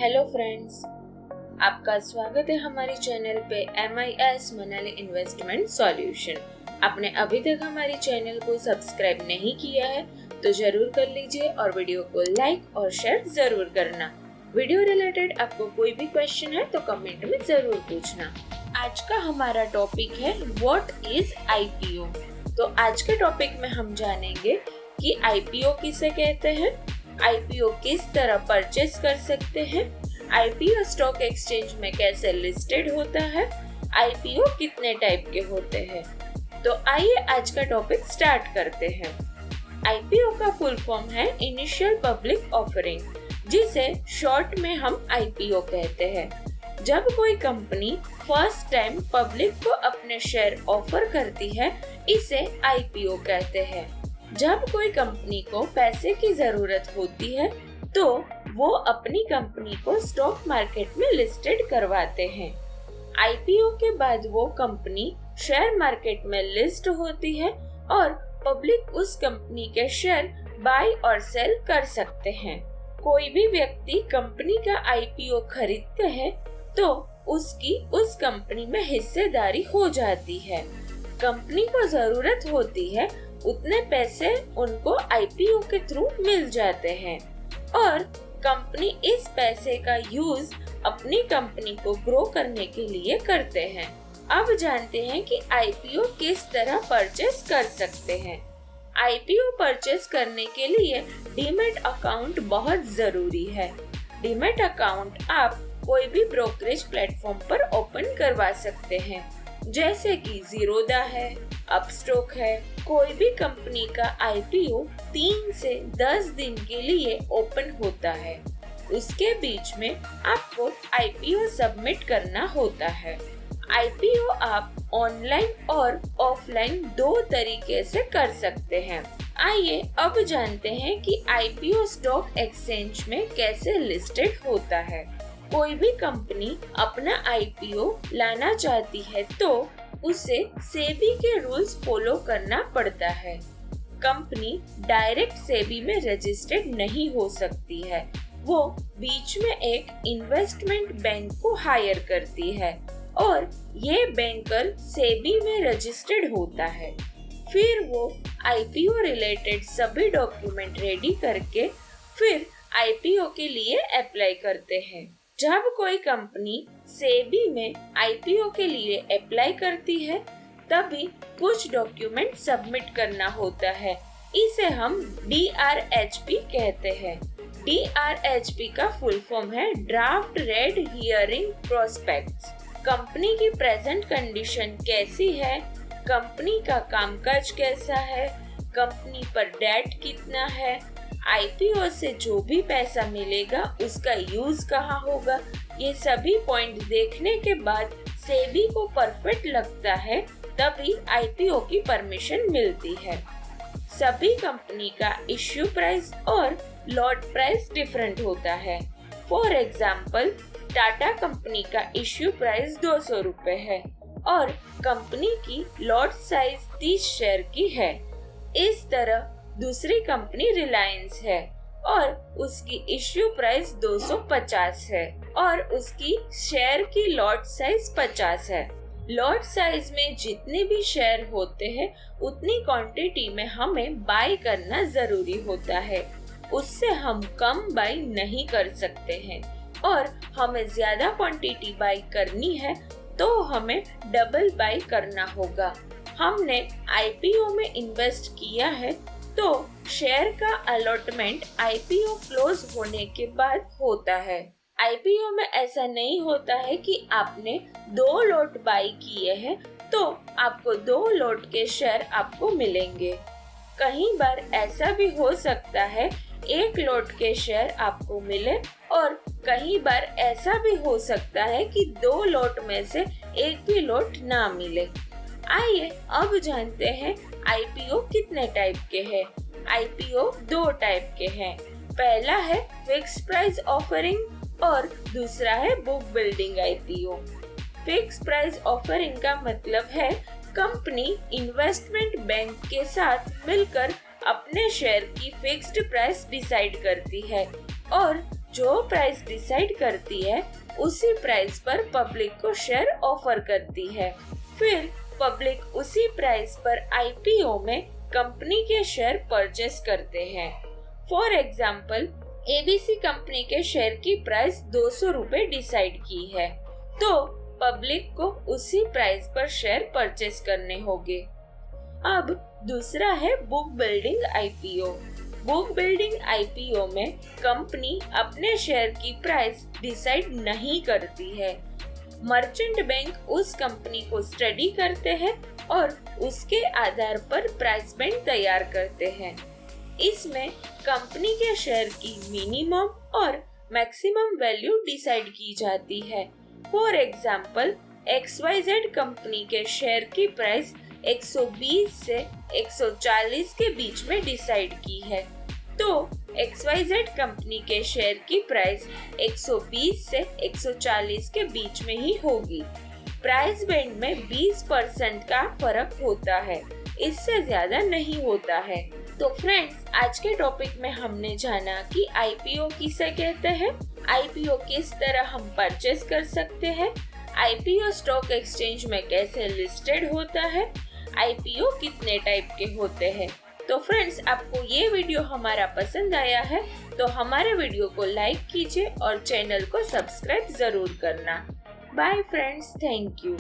Hello friends, आपका स्वागत है हमारे चैनल पे MIS मनाली इन्वेस्टमेंट सॉल्यूशन। आपने अभी तक हमारे चैनल को सब्सक्राइब नहीं किया है तो जरूर कर लीजिए और वीडियो को लाइक और शेयर जरूर करना। वीडियो रिलेटेड आपको कोई भी क्वेश्चन है तो कमेंट में जरूर पूछना। आज का हमारा टॉपिक है व्हाट इज IPO। तो आज के टॉपिक में हम जानेंगे कि IPO किसे कहते हैं, IPO किस तरह परचेस कर सकते हैं, IPO स्टॉक एक्सचेंज में कैसे लिस्टेड होता है, IPO कितने टाइप के होते हैं। तो आइए आज का टॉपिक स्टार्ट करते हैं। IPO का फुल फॉर्म है इनिशियल पब्लिक ऑफरिंग, जिसे शॉर्ट में हम IPO कहते हैं। जब कोई कंपनी फर्स्ट टाइम पब्लिक को अपने शेयर ऑफर करती है, इसे IPO कहते हैं। जब कोई कंपनी को पैसे की जरूरत होती है तो वो अपनी कंपनी को स्टॉक मार्केट में लिस्टेड करवाते हैं। IPO के बाद वो कंपनी शेयर मार्केट में लिस्ट होती है और पब्लिक उस कंपनी के शेयर बाय और सेल कर सकते हैं। कोई भी व्यक्ति कंपनी का IPO खरीदते हैं तो उसकी उस कंपनी में हिस्सेदारी हो जाती है। कंपनी को जरूरत होती है उतने पैसे उनको IPO के थ्रू मिल जाते हैं और कंपनी इस पैसे का यूज अपनी कंपनी को ग्रो करने के लिए करते हैं। अब जानते हैं कि IPO किस तरह परचेस कर सकते हैं। IPO परचेस करने के लिए डीमैट अकाउंट बहुत जरूरी है। डीमैट अकाउंट आप कोई भी ब्रोकरेज प्लेटफॉर्म पर ओपन करवा सकते हैं, जैसे कि ज़ीरोधा है, अपस्टॉक है। कोई भी कंपनी का IPO 3 से 10 दिन के लिए ओपन होता है। उसके बीच में आपको IPO सबमिट करना होता है। IPO आप ऑनलाइन और ऑफलाइन दो तरीके से कर सकते हैं। आइए अब जानते हैं कि IPO स्टॉक एक्सचेंज में कैसे लिस्टेड होता है। कोई भी कंपनी अपना IPO लाना चाहती है तो उसे सेबी के रूल्स फॉलो करना पड़ता है। कंपनी डायरेक्ट सेबी में रजिस्टर्ड नहीं हो सकती है। वो बीच में एक इन्वेस्टमेंट बैंक को हायर करती है और ये बैंकर सेबी में रजिस्टर्ड होता है। फिर वो IPO रिलेटेड सभी डॉक्यूमेंट रेडी करके फिर IPO के लिए अप्लाई करते हैं। जब कोई कंपनी सेबी में IPO के लिए अप्लाई करती है तभी कुछ डॉक्यूमेंट सबमिट करना होता है। इसे हम DRHP कहते हैं। DRHP का फुल फॉर्म है draft red herring prospects. Company की प्रेजेंट कंडीशन कैसी है, कंपनी का कामकाज कैसा है, कंपनी पर डेट कितना है, IPO से जो भी पैसा मिलेगा उसका यूज कहाँ होगा, ये सभी पॉइंट देखने के बाद सेबी को परफेक्ट लगता है तभी IPO की परमिशन मिलती है। सभी कंपनी का इश्यू प्राइस और लॉट प्राइस डिफरेंट होता है। फॉर एग्जाम्पल, टाटा कंपनी का इश्यू प्राइस 200 रुपए है और कंपनी की लॉट साइज 30 शेयर की है। इस तरह दूसरी कंपनी रिलायंस है और उसकी इश्यू प्राइस 250 है और उसकी शेयर की लॉट साइज 50 है। लॉट साइज में जितने भी शेयर होते हैं उतनी क्वांटिटी में हमें बाय करना जरूरी होता है। उससे हम कम बाय नहीं कर सकते हैं और हमें ज्यादा क्वांटिटी बाय करनी है तो हमें डबल बाय करना होगा। हमने IPO में इन्वेस्ट किया है तो शेयर का अलॉटमेंट IPO क्लोज होने के बाद होता है। IPO में ऐसा नहीं होता है कि आपने 2 लॉट बाय किए हैं तो आपको 2 लॉट के शेयर आपको मिलेंगे। कहीं बार ऐसा भी हो सकता है 1 लॉट के शेयर आपको मिले और कहीं बार ऐसा भी हो सकता है कि 2 लॉट में से एक भी लॉट ना मिले। आइए अब जानते हैं IPO कितने टाइप के हैं। IPO 2 टाइप के हैं। पहला है फिक्स प्राइस ऑफरिंग और दूसरा है book building IPO। Fix price offering का मतलब है कंपनी इन्वेस्टमेंट बैंक के साथ मिलकर अपने शेयर की फिक्स्ड प्राइस डिसाइड करती है और जो प्राइस डिसाइड करती है उसी प्राइस पर पब्लिक को शेयर ऑफर करती है। फिर पब्लिक उसी प्राइस पर आईपीओ में कंपनी के शेयर परचेस करते हैं। फॉर एग्जाम्पल, एबीसी कंपनी के शेयर की प्राइस 200 रुपए डिसाइड की है, तो पब्लिक को उसी प्राइस पर शेयर परचेस करने होंगे। अब दूसरा है book building IPO. Book building IPO में कंपनी अपने शेयर की प्राइस डिसाइड नहीं करती है। मर्चेंट बैंक उस कंपनी को स्टडी करते हैं और उसके आधार पर प्राइस बैंड तैयार करते हैं। इसमें कंपनी के शेयर की मिनिमम और मैक्सिमम वैल्यू डिसाइड की जाती है। फॉर एग्जाम्पल, XYZ कंपनी के शेयर की प्राइस 120 से 140 के बीच में डिसाइड की है, तो XYZ कंपनी के शेयर की प्राइस 120 से 140 के बीच में ही होगी। प्राइस बैंड में 20% का फर्क होता है, इससे ज्यादा नहीं होता है। तो फ्रेंड्स, आज के टॉपिक में हमने जाना कि आईपीओ किसे कहते हैं, आईपीओ किस तरह हम परचेस कर सकते हैं, आईपीओ स्टॉक एक्सचेंज में कैसे लिस्टेड होता है, आईपीओ कितने टाइप के होते हैं। तो फ्रेंड्स, आपको ये वीडियो हमारा पसंद आया है तो हमारे वीडियो को लाइक कीजिए और चैनल को सब्सक्राइब जरूर करना। Bye friends, thank you.